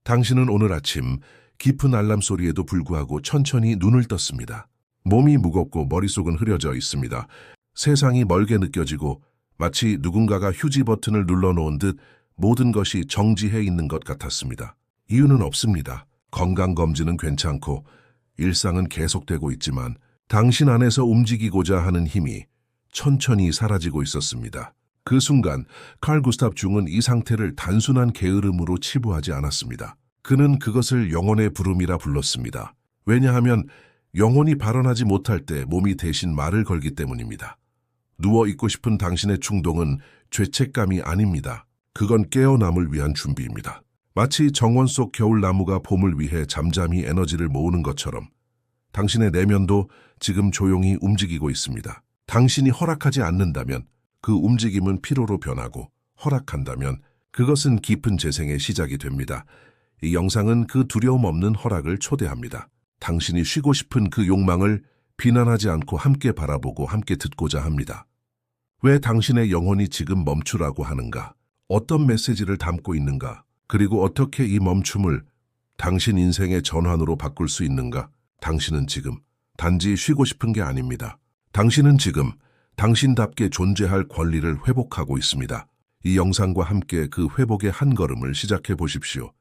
당신은 오늘 아침 깊은 알람 소리에도 불구하고 천천히 눈을 떴습니다. 몸이 무겁고 머릿속은 흐려져 있습니다. 세상이 멀게 느껴지고 마치 누군가가 휴지 버튼을 눌러놓은 듯 모든 것이 정지해 있는 것 같았습니다. 이유는 없습니다. 건강검진은 괜찮고 일상은 계속되고 있지만 당신 안에서 움직이고자 하는 힘이 천천히 사라지고 있었습니다. 그 순간 칼 구스타프 중은 이 상태를 단순한 게으름으로 치부하지 않았습니다. 그는 그것을 영혼의 부름이라 불렀습니다. 왜냐하면 영혼이 발언하지 못할 때 몸이 대신 말을 걸기 때문입니다. 누워있고 싶은 당신의 충동은 죄책감이 아닙니다. 그건 깨어남을 위한 준비입니다. 마치 정원 속 겨울나무가 봄을 위해 잠잠히 에너지를 모으는 것처럼 당신의 내면도 지금 조용히 움직이고 있습니다. 당신이 허락하지 않는다면 그 움직임은 피로로 변하고, 허락한다면 그것은 깊은 재생의 시작이 됩니다. 이 영상은 그 두려움 없는 허락을 초대합니다. 당신이 쉬고 싶은 그 욕망을 비난하지 않고 함께 바라보고 함께 듣고자 합니다. 왜 당신의 영혼이 지금 멈추라고 하는가? 어떤 메시지를 담고 있는가? 그리고 어떻게 이 멈춤을 당신 인생의 전환으로 바꿀 수 있는가? 당신은 지금 단지 쉬고 싶은 게 아닙니다. 당신은 지금 당신답게 존재할 권리를 회복하고 있습니다. 이 영상과 함께 그 회복의 한 걸음을 시작해 보십시오.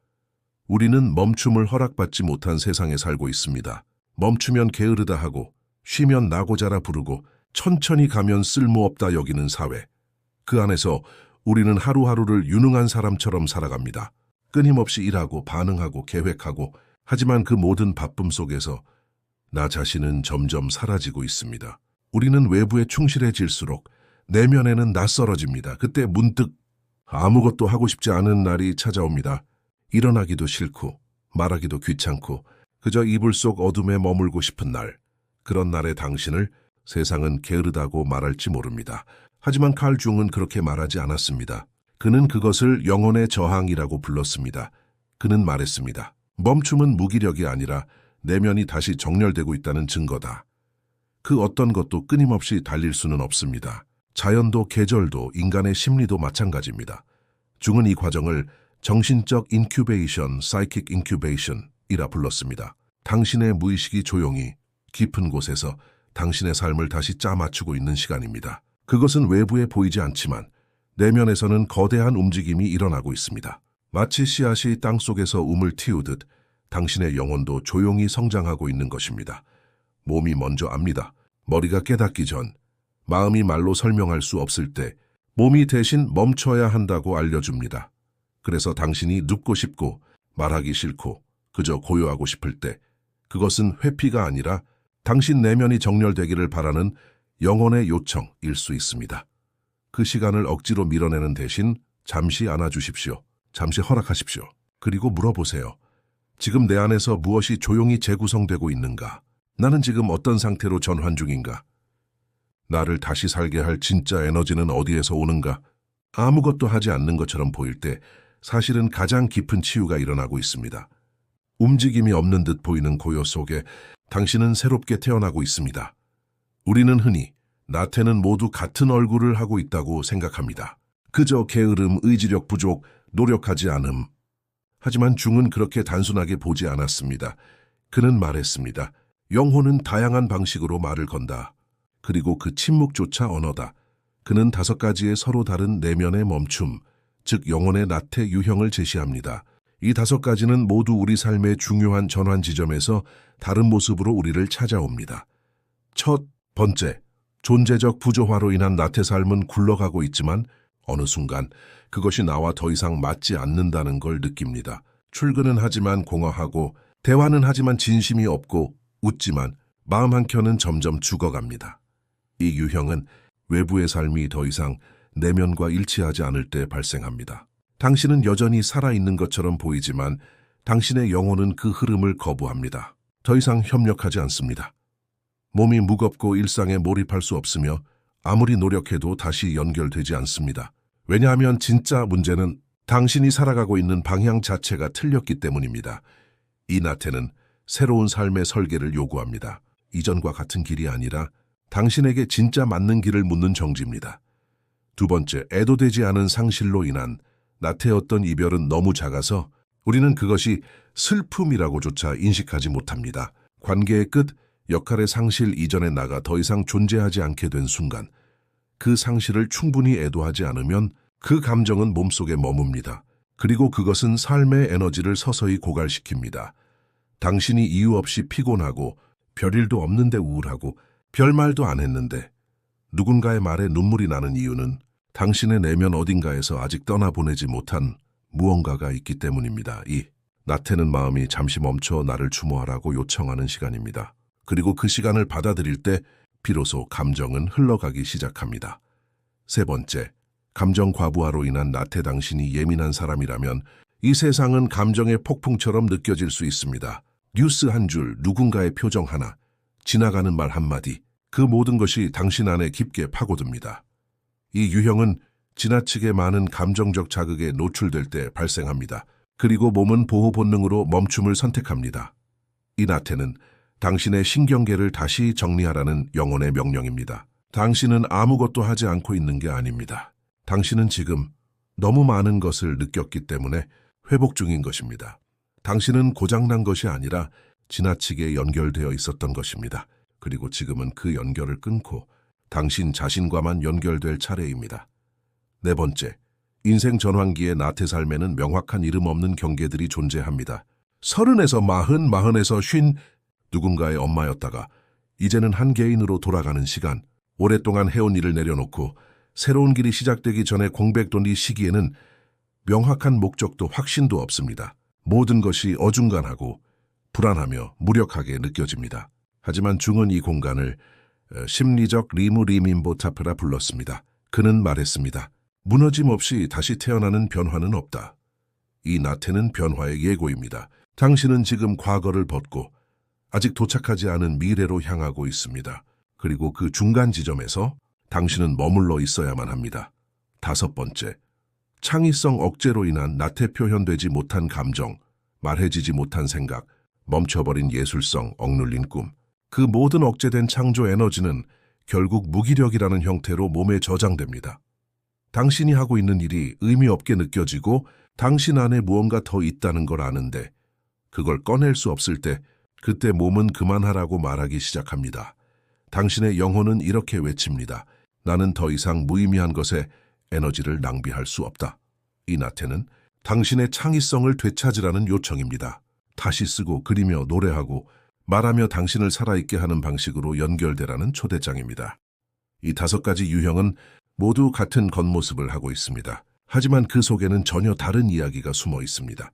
우리는 멈춤을 허락받지 못한 세상에 살고 있습니다. 멈추면 게으르다 하고, 쉬면 나고자라 부르고, 천천히 가면 쓸모없다 여기는 사회. 그 안에서 우리는 하루하루를 유능한 사람처럼 살아갑니다. 끊임없이 일하고 반응하고 계획하고, 하지만 그 모든 바쁨 속에서 나 자신은 점점 사라지고 있습니다. 우리는 외부에 충실해질수록 내면에는 낯설어집니다. 그때 문득 아무것도 하고 싶지 않은 날이 찾아옵니다. 일어나기도 싫고 말하기도 귀찮고 그저 이불 속 어둠에 머물고 싶은 날. 그런 날의 당신을 세상은 게으르다고 말할지 모릅니다. 하지만 칼 중은 그렇게 말하지 않았습니다. 그는 그것을 영혼의 저항이라고 불렀습니다. 그는 말했습니다. 멈춤은 무기력이 아니라 내면이 다시 정렬되고 있다는 증거다. 그 어떤 것도 끊임없이 달릴 수는 없습니다. 자연도 계절도 인간의 심리도 마찬가지입니다. 중은 이 과정을 정신적 인큐베이션, 사이킥 인큐베이션이라 불렀습니다. 당신의 무의식이 조용히 깊은 곳에서 당신의 삶을 다시 짜맞추고 있는 시간입니다. 그것은 외부에 보이지 않지만 내면에서는 거대한 움직임이 일어나고 있습니다. 마치 씨앗이 땅속에서 움을 틔우듯 당신의 영혼도 조용히 성장하고 있는 것입니다. 몸이 먼저 압니다. 머리가 깨닫기 전, 마음이 말로 설명할 수 없을 때 몸이 대신 멈춰야 한다고 알려줍니다. 그래서 당신이 눕고 싶고 말하기 싫고 그저 고요하고 싶을 때 그것은 회피가 아니라 당신 내면이 정렬되기를 바라는 영혼의 요청일 수 있습니다. 그 시간을 억지로 밀어내는 대신 잠시 안아주십시오. 잠시 허락하십시오. 그리고 물어보세요. 지금 내 안에서 무엇이 조용히 재구성되고 있는가? 나는 지금 어떤 상태로 전환 중인가? 나를 다시 살게 할 진짜 에너지는 어디에서 오는가? 아무것도 하지 않는 것처럼 보일 때 사실은 가장 깊은 치유가 일어나고 있습니다. 움직임이 없는 듯 보이는 고요 속에 당신은 새롭게 태어나고 있습니다. 우리는 흔히 나태는 모두 같은 얼굴을 하고 있다고 생각합니다. 그저 게으름, 의지력 부족, 노력하지 않음. 하지만 중은 그렇게 단순하게 보지 않았습니다. 그는 말했습니다. 영혼은 다양한 방식으로 말을 건다. 그리고 그 침묵조차 언어다. 그는 5가지의 서로 다른 내면의 멈춤, 즉 영혼의 나태 유형을 제시합니다. 이 5가지는 모두 우리 삶의 중요한 전환 지점에서 다른 모습으로 우리를 찾아옵니다. 첫 번째, 존재적 부조화로 인한 나태 삶은 굴러가고 있지만 어느 순간 그것이 나와 더 이상 맞지 않는다는 걸 느낍니다. 출근은 하지만 공허하고 대화는 하지만 진심이 없고 웃지만 마음 한켠은 점점 죽어갑니다. 이 유형은 외부의 삶이 더 이상 내면과 일치하지 않을 때 발생합니다. 당신은 여전히 살아있는 것처럼 보이지만 당신의 영혼은 그 흐름을 거부합니다. 더 이상 협력하지 않습니다. 몸이 무겁고 일상에 몰입할 수 없으며 아무리 노력해도 다시 연결되지 않습니다. 왜냐하면 진짜 문제는 당신이 살아가고 있는 방향 자체가 틀렸기 때문입니다. 이 나태는 새로운 삶의 설계를 요구합니다. 이전과 같은 길이 아니라 당신에게 진짜 맞는 길을 묻는 정지입니다. 두 번째, 애도되지 않은 상실로 인한 나태였던 이별은 너무 작아서 우리는 그것이 슬픔이라고조차 인식하지 못합니다. 관계의 끝, 역할의 상실 이전에 나가 더 이상 존재하지 않게 된 순간, 그 상실을 충분히 애도하지 않으면 그 감정은 몸속에 머뭅니다. 그리고 그것은 삶의 에너지를 서서히 고갈시킵니다. 당신이 이유 없이 피곤하고 별일도 없는데 우울하고 별말도 안 했는데 누군가의 말에 눈물이 나는 이유는 당신의 내면 어딘가에서 아직 떠나보내지 못한 무언가가 있기 때문입니다. 이 나태는 마음이 잠시 멈춰 나를 추모하라고 요청하는 시간입니다. 그리고 그 시간을 받아들일 때 비로소 감정은 흘러가기 시작합니다. 세 번째, 감정 과부하로 인한 나태. 당신이 예민한 사람이라면 이 세상은 감정의 폭풍처럼 느껴질 수 있습니다. 뉴스 한 줄, 누군가의 표정 하나, 지나가는 말 한마디, 그 모든 것이 당신 안에 깊게 파고듭니다. 이 유형은 지나치게 많은 감정적 자극에 노출될 때 발생합니다. 그리고 몸은 보호 본능으로 멈춤을 선택합니다. 이 나태는 당신의 신경계를 다시 정리하라는 영혼의 명령입니다. 당신은 아무것도 하지 않고 있는 게 아닙니다. 당신은 지금 너무 많은 것을 느꼈기 때문에 회복 중인 것입니다. 당신은 고장난 것이 아니라 지나치게 연결되어 있었던 것입니다. 그리고 지금은 그 연결을 끊고 당신 자신과만 연결될 차례입니다. 네 번째, 인생 전환기의 나태 삶에는 명확한 이름 없는 경계들이 존재합니다. 30에서 40, 40에서 50, 누군가의 엄마였다가 이제는 한 개인으로 돌아가는 시간, 오랫동안 해온 일을 내려놓고 새로운 길이 시작되기 전에 공백돈 이 시기에는 명확한 목적도 확신도 없습니다. 모든 것이 어중간하고 불안하며 무력하게 느껴집니다. 하지만 중은 이 공간을 심리적 리무리민보타프라 불렀습니다. 그는 말했습니다. 무너짐 없이 다시 태어나는 변화는 없다. 이 나태는 변화의 예고입니다. 당신은 지금 과거를 벗고 아직 도착하지 않은 미래로 향하고 있습니다. 그리고 그 중간 지점에서 당신은 머물러 있어야만 합니다. 다섯 번째, 창의성 억제로 인한 나태 표현되지 못한 감정, 말해지지 못한 생각, 멈춰버린 예술성, 억눌린 꿈. 그 모든 억제된 창조 에너지는 결국 무기력이라는 형태로 몸에 저장됩니다. 당신이 하고 있는 일이 의미 없게 느껴지고 당신 안에 무언가 더 있다는 걸 아는데 그걸 꺼낼 수 없을 때 그때 몸은 그만하라고 말하기 시작합니다. 당신의 영혼은 이렇게 외칩니다. 나는 더 이상 무의미한 것에 에너지를 낭비할 수 없다. 이 나태는 당신의 창의성을 되찾으라는 요청입니다. 다시 쓰고 그리며 노래하고 말하며 당신을 살아있게 하는 방식으로 연결되라는 초대장입니다. 이 5가지 유형은 모두 같은 겉모습을 하고 있습니다. 하지만 그 속에는 전혀 다른 이야기가 숨어 있습니다.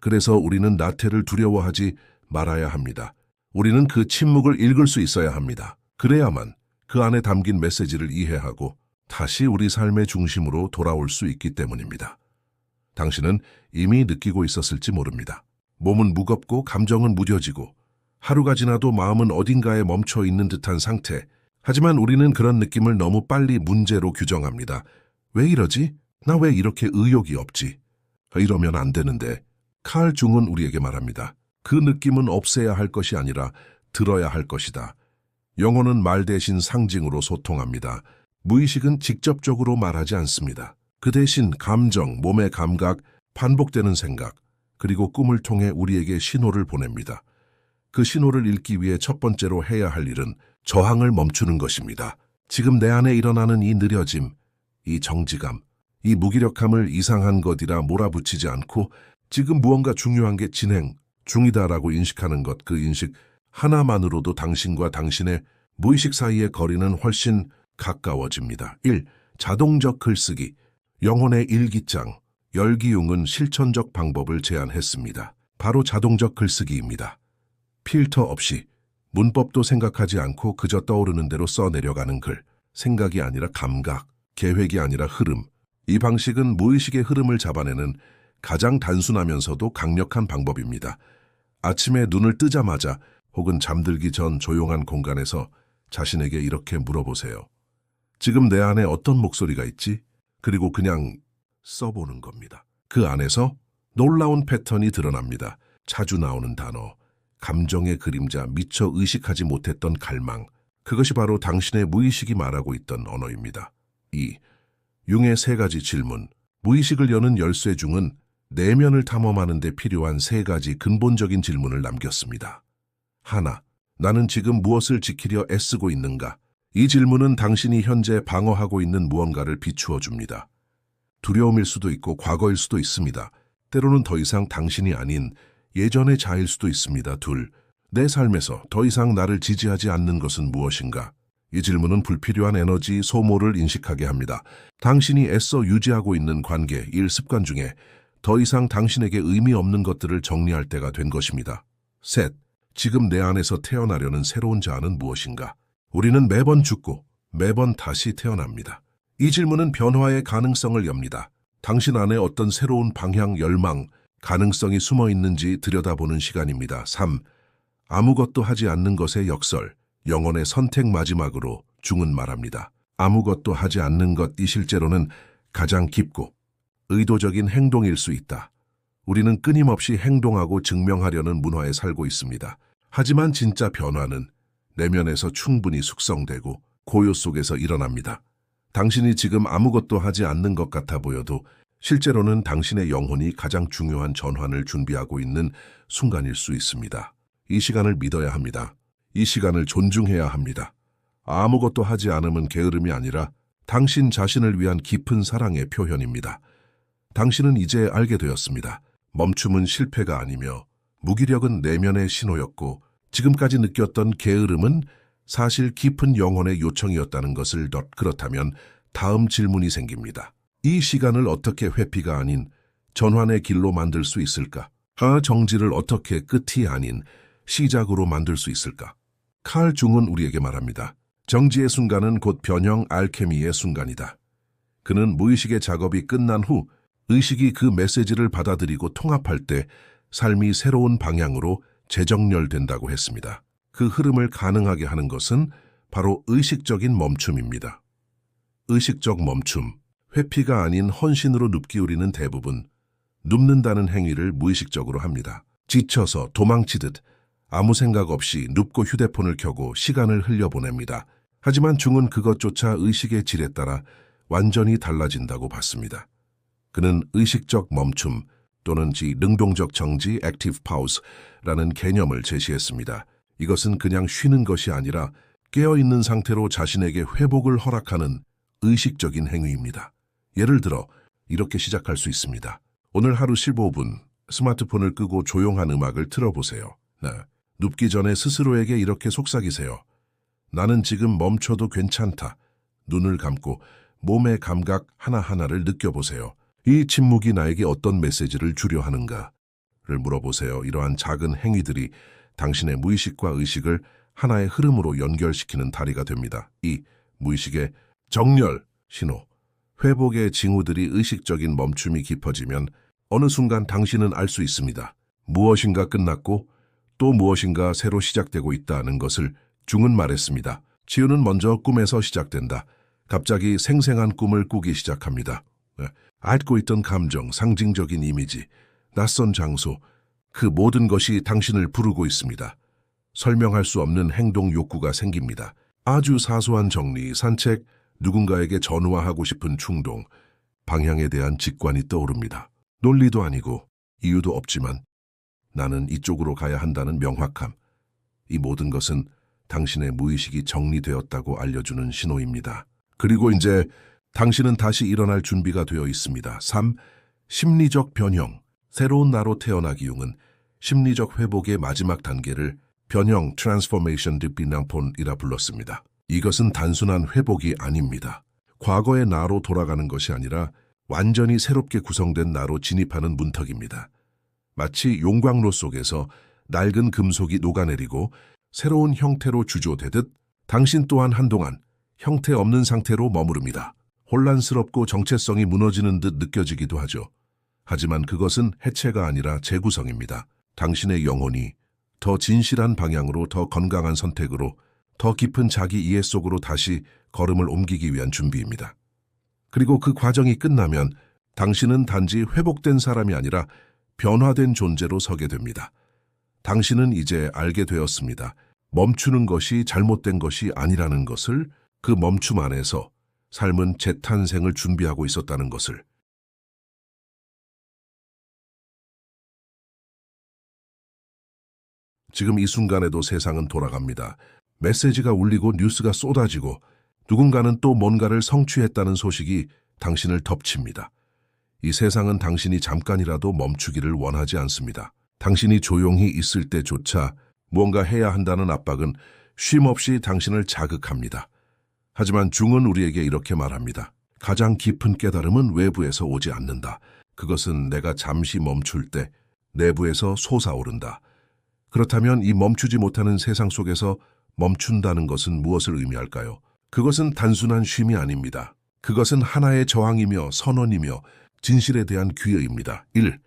그래서 우리는 나태를 두려워하지 말아야 합니다. 우리는 그 침묵을 읽을 수 있어야 합니다. 그래야만 그 안에 담긴 메시지를 이해하고 다시 우리 삶의 중심으로 돌아올 수 있기 때문입니다. 당신은 이미 느끼고 있었을지 모릅니다. 몸은 무겁고 감정은 무뎌지고 하루가 지나도 마음은 어딘가에 멈춰 있는 듯한 상태. 하지만 우리는 그런 느낌을 너무 빨리 문제로 규정합니다. 왜 이러지? 나 왜 이렇게 의욕이 없지? 이러면 안 되는데. 칼 중은 우리에게 말합니다. 그 느낌은 없애야 할 것이 아니라 들어야 할 것이다. 영혼은 말 대신 상징으로 소통합니다. 무의식은 직접적으로 말하지 않습니다. 그 대신 감정, 몸의 감각, 반복되는 생각, 그리고 꿈을 통해 우리에게 신호를 보냅니다. 그 신호를 읽기 위해 첫 번째로 해야 할 일은 저항을 멈추는 것입니다. 지금 내 안에 일어나는 이 느려짐, 이 정지감, 이 무기력함을 이상한 것이라 몰아붙이지 않고 지금 무언가 중요한 게 진행 중이다라고 인식하는 것, 그 인식 하나만으로도 당신과 당신의 무의식 사이의 거리는 훨씬 가까워집니다. 1. 자동적 글쓰기. 영혼의 일기장. 열기웅은 실천적 방법을 제안했습니다. 바로 자동적 글쓰기입니다. 필터 없이 문법도 생각하지 않고 그저 떠오르는 대로 써내려가는 글. 생각이 아니라 감각, 계획이 아니라 흐름. 이 방식은 무의식의 흐름을 잡아내는 가장 단순하면서도 강력한 방법입니다. 아침에 눈을 뜨자마자 혹은 잠들기 전 조용한 공간에서 자신에게 이렇게 물어보세요. 지금 내 안에 어떤 목소리가 있지? 그리고 그냥 써보는 겁니다. 그 안에서 놀라운 패턴이 드러납니다. 자주 나오는 단어, 감정의 그림자, 미처 의식하지 못했던 갈망. 그것이 바로 당신의 무의식이 말하고 있던 언어입니다. 2. 융의 3가지 질문. 무의식을 여는 열쇠 중은 내면을 탐험하는 데 필요한 3가지 근본적인 질문을 남겼습니다. 하나, 나는 지금 무엇을 지키려 애쓰고 있는가? 이 질문은 당신이 현재 방어하고 있는 무언가를 비추어 줍니다. 두려움일 수도 있고 과거일 수도 있습니다. 때로는 더 이상 당신이 아닌 예전의 자일 수도 있습니다. 둘, 내 삶에서 더 이상 나를 지지하지 않는 것은 무엇인가? 이 질문은 불필요한 에너지 소모를 인식하게 합니다. 당신이 애써 유지하고 있는 관계, 일, 습관 중에 더 이상 당신에게 의미 없는 것들을 정리할 때가 된 것입니다. 셋, 지금 내 안에서 태어나려는 새로운 자아는 무엇인가? 우리는 매번 죽고 매번 다시 태어납니다. 이 질문은 변화의 가능성을 엽니다. 당신 안에 어떤 새로운 방향, 열망, 가능성이 숨어 있는지 들여다보는 시간입니다. 3. 아무것도 하지 않는 것의 역설, 영혼의 선택. 마지막으로 중은 말합니다. 아무것도 하지 않는 것이 실제로는 가장 깊고 의도적인 행동일 수 있다. 우리는 끊임없이 행동하고 증명하려는 문화에 살고 있습니다. 하지만 진짜 변화는 내면에서 충분히 숙성되고 고요 속에서 일어납니다. 당신이 지금 아무것도 하지 않는 것 같아 보여도 실제로는 당신의 영혼이 가장 중요한 전환을 준비하고 있는 순간일 수 있습니다. 이 시간을 믿어야 합니다. 이 시간을 존중해야 합니다. 아무것도 하지 않음은 게으름이 아니라 당신 자신을 위한 깊은 사랑의 표현입니다. 당신은 이제 알게 되었습니다. 멈춤은 실패가 아니며 무기력은 내면의 신호였고 지금까지 느꼈던 게으름은 사실 깊은 영혼의 요청이었다는 것을 그렇다면 다음 질문이 생깁니다. 이 시간을 어떻게 회피가 아닌 전환의 길로 만들 수 있을까? 정지를 어떻게 끝이 아닌 시작으로 만들 수 있을까? 칼 중은 우리에게 말합니다. 정지의 순간은 곧 변형 알케미의 순간이다. 그는 무의식의 작업이 끝난 후 의식이 그 메시지를 받아들이고 통합할 때 삶이 새로운 방향으로 재정렬된다고 했습니다. 그 흐름을 가능하게 하는 것은 바로 의식적인 멈춤입니다. 의식적 멈춤, 회피가 아닌 헌신으로 눕기. 우리는 대부분 눕는다는 행위를 무의식적으로 합니다. 지쳐서 도망치듯 아무 생각 없이 눕고 휴대폰을 켜고 시간을 흘려보냅니다. 하지만 중은 그것조차 의식의 질에 따라 완전히 달라진다고 봤습니다. 그는 의식적 멈춤 또는 능동적 정지 (active pause라는 개념을 제시했습니다. 이것은 그냥 쉬는 것이 아니라 깨어있는 상태로 자신에게 회복을 허락하는 의식적인 행위입니다. 예를 들어 이렇게 시작할 수 있습니다. 오늘 하루 15분 스마트폰을 끄고 조용한 음악을 틀어보세요. 눕기 전에 스스로에게 이렇게 속삭이세요. 나는 지금 멈춰도 괜찮다. 눈을 감고 몸의 감각 하나하나를 느껴보세요. 이 침묵이 나에게 어떤 메시지를 주려 하는가를 물어보세요. 이러한 작은 행위들이 당신의 무의식과 의식을 하나의 흐름으로 연결시키는 다리가 됩니다. 이 무의식의 정렬, 신호, 회복의 징후들이 의식적인 멈춤이 깊어지면 어느 순간 당신은 알 수 있습니다. 무엇인가 끝났고 또 무엇인가 새로 시작되고 있다는 것을 중은 말했습니다. 치유는 먼저 꿈에서 시작된다. 갑자기 생생한 꿈을 꾸기 시작합니다. 앓고 있던 감정, 상징적인 이미지, 낯선 장소, 그 모든 것이 당신을 부르고 있습니다. 설명할 수 없는 행동 욕구가 생깁니다. 아주 사소한 정리, 산책, 누군가에게 전화하고 싶은 충동, 방향에 대한 직관이 떠오릅니다. 논리도 아니고 이유도 없지만 나는 이쪽으로 가야 한다는 명확함. 이 모든 것은 당신의 무의식이 정리되었다고 알려주는 신호입니다. 그리고 이제 당신은 다시 일어날 준비가 되어 있습니다. 3. 심리적 변형. 새로운 나로 태어나기 융은 심리적 회복의 마지막 단계를 변형 (transformation de binampon이라 불렀습니다. 이것은 단순한 회복이 아닙니다. 과거의 나로 돌아가는 것이 아니라 완전히 새롭게 구성된 나로 진입하는 문턱입니다. 마치 용광로 속에서 낡은 금속이 녹아내리고 새로운 형태로 주조되듯 당신 또한 한동안 형태 없는 상태로 머무릅니다. 혼란스럽고 정체성이 무너지는 듯 느껴지기도 하죠. 하지만 그것은 해체가 아니라 재구성입니다. 당신의 영혼이 더 진실한 방향으로, 더 건강한 선택으로, 더 깊은 자기 이해 속으로 다시 걸음을 옮기기 위한 준비입니다. 그리고 그 과정이 끝나면 당신은 단지 회복된 사람이 아니라 변화된 존재로 서게 됩니다. 당신은 이제 알게 되었습니다. 멈추는 것이 잘못된 것이 아니라는 것을, 그 멈춤 안에서 삶은 재탄생을 준비하고 있었다는 것을. 지금 이 순간에도 세상은 돌아갑니다. 메시지가 울리고 뉴스가 쏟아지고 누군가는 또 뭔가를 성취했다는 소식이 당신을 덮칩니다. 이 세상은 당신이 잠깐이라도 멈추기를 원하지 않습니다. 당신이 조용히 있을 때조차 무언가 해야 한다는 압박은 쉼없이 당신을 자극합니다. 하지만 중은 우리에게 이렇게 말합니다. 가장 깊은 깨달음은 외부에서 오지 않는다. 그것은 내가 잠시 멈출 때 내부에서 솟아오른다. 그렇다면 이 멈추지 못하는 세상 속에서 멈춘다는 것은 무엇을 의미할까요? 그것은 단순한 쉼이 아닙니다. 그것은 하나의 저항이며 선언이며 진실에 대한 기회입니다. 1.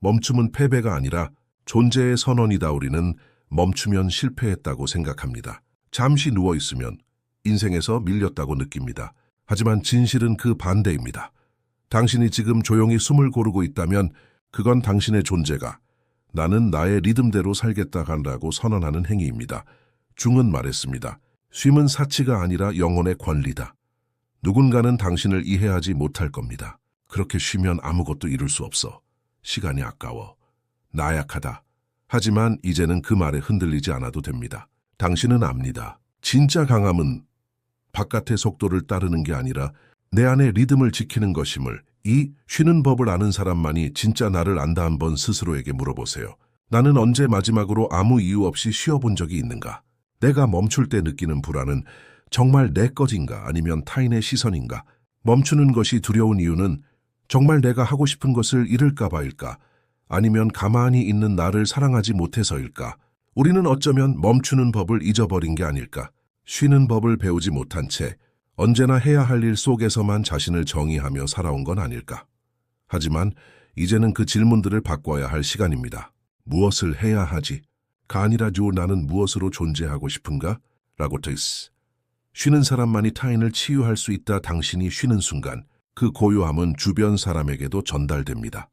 멈춤은 패배가 아니라 존재의 선언이다. 우리는 멈추면 실패했다고 생각합니다. 잠시 누워있으면 인생에서 밀렸다고 느낍니다. 하지만 진실은 그 반대입니다. 당신이 지금 조용히 숨을 고르고 있다면 그건 당신의 존재가 나는 나의 리듬대로 살겠다 한다고 선언하는 행위입니다. 중은 말했습니다. 쉼은 사치가 아니라 영혼의 권리다. 누군가는 당신을 이해하지 못할 겁니다. 그렇게 쉬면 아무것도 이룰 수 없어. 시간이 아까워. 나약하다. 하지만 이제는 그 말에 흔들리지 않아도 됩니다. 당신은 압니다. 진짜 강함은 바깥의 속도를 따르는 게 아니라 내 안의 리듬을 지키는 것임을, 이 쉬는 법을 아는 사람만이 진짜 나를 안다. 한번 스스로에게 물어보세요. 나는 언제 마지막으로 아무 이유 없이 쉬어본 적이 있는가? 내가 멈출 때 느끼는 불안은 정말 내 것인가 아니면 타인의 시선인가? 멈추는 것이 두려운 이유는 정말 내가 하고 싶은 것을 잃을까 봐일까? 아니면 가만히 있는 나를 사랑하지 못해서일까? 우리는 어쩌면 멈추는 법을 잊어버린 게 아닐까? 쉬는 법을 배우지 못한 채 언제나 해야 할 일 속에서만 자신을 정의하며 살아온 건 아닐까? 하지만 이제는 그 질문들을 바꿔야 할 시간입니다. 무엇을 해야 하지? 가 아니라 나는 무엇으로 존재하고 싶은가? 라고 뜻. 쉬는 사람만이 타인을 치유할 수 있다. 당신이 쉬는 순간 그 고요함은 주변 사람에게도 전달됩니다.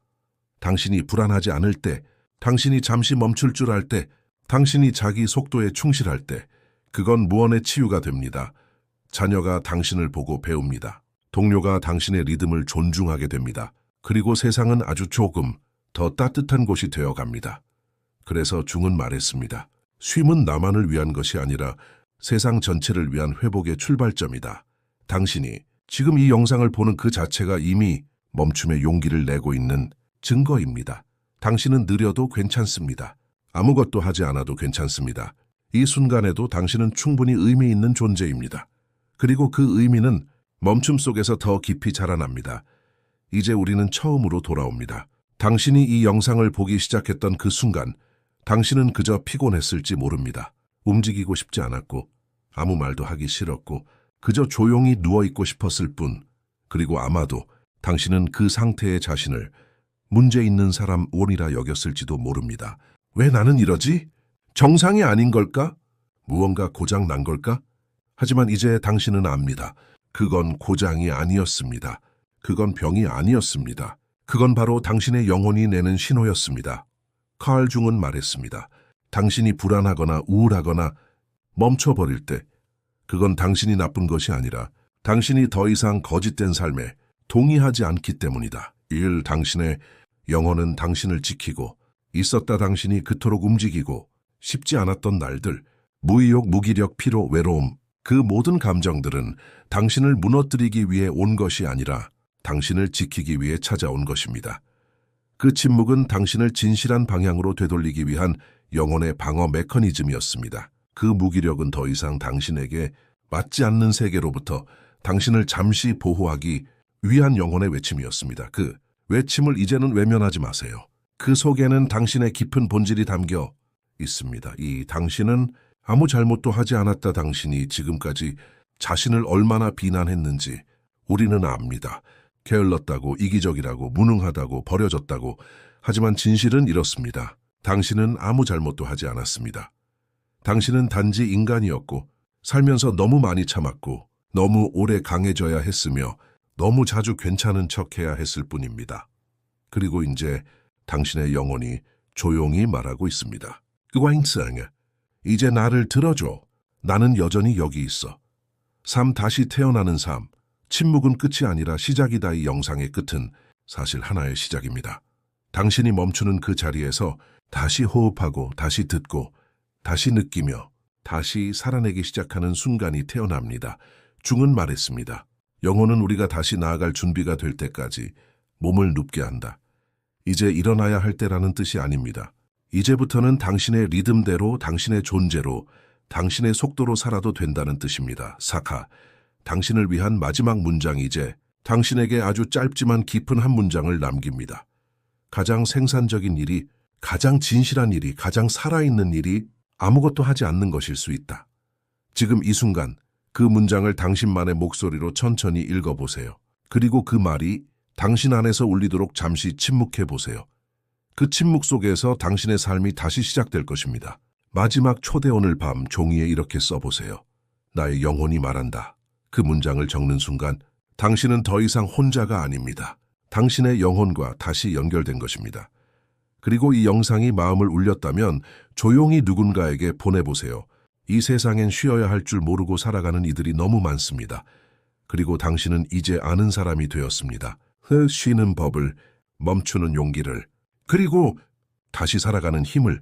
당신이 불안하지 않을 때, 당신이 잠시 멈출 줄 알 때, 당신이 자기 속도에 충실할 때 그건 무언의 치유가 됩니다. 자녀가 당신을 보고 배웁니다. 동료가 당신의 리듬을 존중하게 됩니다. 그리고 세상은 아주 조금 더 따뜻한 곳이 되어갑니다. 그래서 중은 말했습니다. 쉼은 나만을 위한 것이 아니라 세상 전체를 위한 회복의 출발점이다. 당신이 지금 이 영상을 보는 그 자체가 이미 멈춤의 용기를 내고 있는 증거입니다. 당신은 느려도 괜찮습니다. 아무것도 하지 않아도 괜찮습니다. 이 순간에도 당신은 충분히 의미 있는 존재입니다. 그리고 그 의미는 멈춤 속에서 더 깊이 자라납니다. 이제 우리는 처음으로 돌아옵니다. 당신이 이 영상을 보기 시작했던 그 순간, 당신은 그저 피곤했을지 모릅니다. 움직이고 싶지 않았고, 아무 말도 하기 싫었고, 그저 조용히 누워있고 싶었을 뿐. 그리고 아마도 당신은 그 상태의 자신을 문제 있는 사람 원이라 여겼을지도 모릅니다. 왜 나는 이러지? 정상이 아닌 걸까? 무언가 고장 난 걸까? 하지만 이제 당신은 압니다. 그건 고장이 아니었습니다. 그건 병이 아니었습니다. 그건 바로 당신의 영혼이 내는 신호였습니다. 칼 중은 말했습니다. 당신이 불안하거나 우울하거나 멈춰버릴 때 그건 당신이 나쁜 것이 아니라 당신이 더 이상 거짓된 삶에 동의하지 않기 때문이다. 1. 당신의 영혼은 당신을 지키고 있었다. 당신이 그토록 움직이고 쉽지 않았던 날들, 무의욕, 무기력, 피로, 외로움, 그 모든 감정들은 당신을 무너뜨리기 위해 온 것이 아니라 당신을 지키기 위해 찾아온 것입니다. 그 침묵은 당신을 진실한 방향으로 되돌리기 위한 영혼의 방어 메커니즘이었습니다. 그 무기력은 더 이상 당신에게 맞지 않는 세계로부터 당신을 잠시 보호하기 위한 영혼의 외침이었습니다. 그 외침을 이제는 외면하지 마세요. 그 속에는 당신의 깊은 본질이 담겨 있습니다. 이 당신은 아무 잘못도 하지 않았다. 당신이 지금까지 자신을 얼마나 비난했는지 우리는 압니다. 게을렀다고, 이기적이라고, 무능하다고, 버려졌다고. 하지만 진실은 이렇습니다. 당신은 아무 잘못도 하지 않았습니다. 당신은 단지 인간이었고 살면서 너무 많이 참았고 너무 오래 강해져야 했으며 너무 자주 괜찮은 척해야 했을 뿐입니다. 그리고 이제 당신의 영혼이 조용히 말하고 있습니다. 그와잉성에 이제 나를 들어줘. 나는 여전히 여기 있어. 삶 다시 태어나는 삶. 침묵은 끝이 아니라 시작이다. 이 영상의 끝은 사실 하나의 시작입니다. 당신이 멈추는 그 자리에서 다시 호흡하고 다시 듣고 다시 느끼며 다시 살아내기 시작하는 순간이 태어납니다. 중은 말했습니다. 영혼은 우리가 다시 나아갈 준비가 될 때까지 몸을 눕게 한다. 이제 일어나야 할 때라는 뜻이 아닙니다. 이제부터는 당신의 리듬대로, 당신의 존재로, 당신의 속도로 살아도 된다는 뜻입니다. 사카, 당신을 위한 마지막 문장이 이제 당신에게 아주 짧지만 깊은 한 문장을 남깁니다. 가장 생산적인 일이, 가장 진실한 일이, 가장 살아있는 일이 아무것도 하지 않는 것일 수 있다. 지금 이 순간 그 문장을 당신만의 목소리로 천천히 읽어보세요. 그리고 그 말이 당신 안에서 울리도록 잠시 침묵해 보세요. 그 침묵 속에서 당신의 삶이 다시 시작될 것입니다. 마지막 초대 오늘 밤 종이에 이렇게 써보세요. 나의 영혼이 말한다. 그 문장을 적는 순간 당신은 더 이상 혼자가 아닙니다. 당신의 영혼과 다시 연결된 것입니다. 그리고 이 영상이 마음을 울렸다면 조용히 누군가에게 보내보세요. 이 세상엔 쉬어야 할 줄 모르고 살아가는 이들이 너무 많습니다. 그리고 당신은 이제 아는 사람이 되었습니다. 쉬는 법을, 멈추는 용기를, 그리고 다시 살아가는 힘을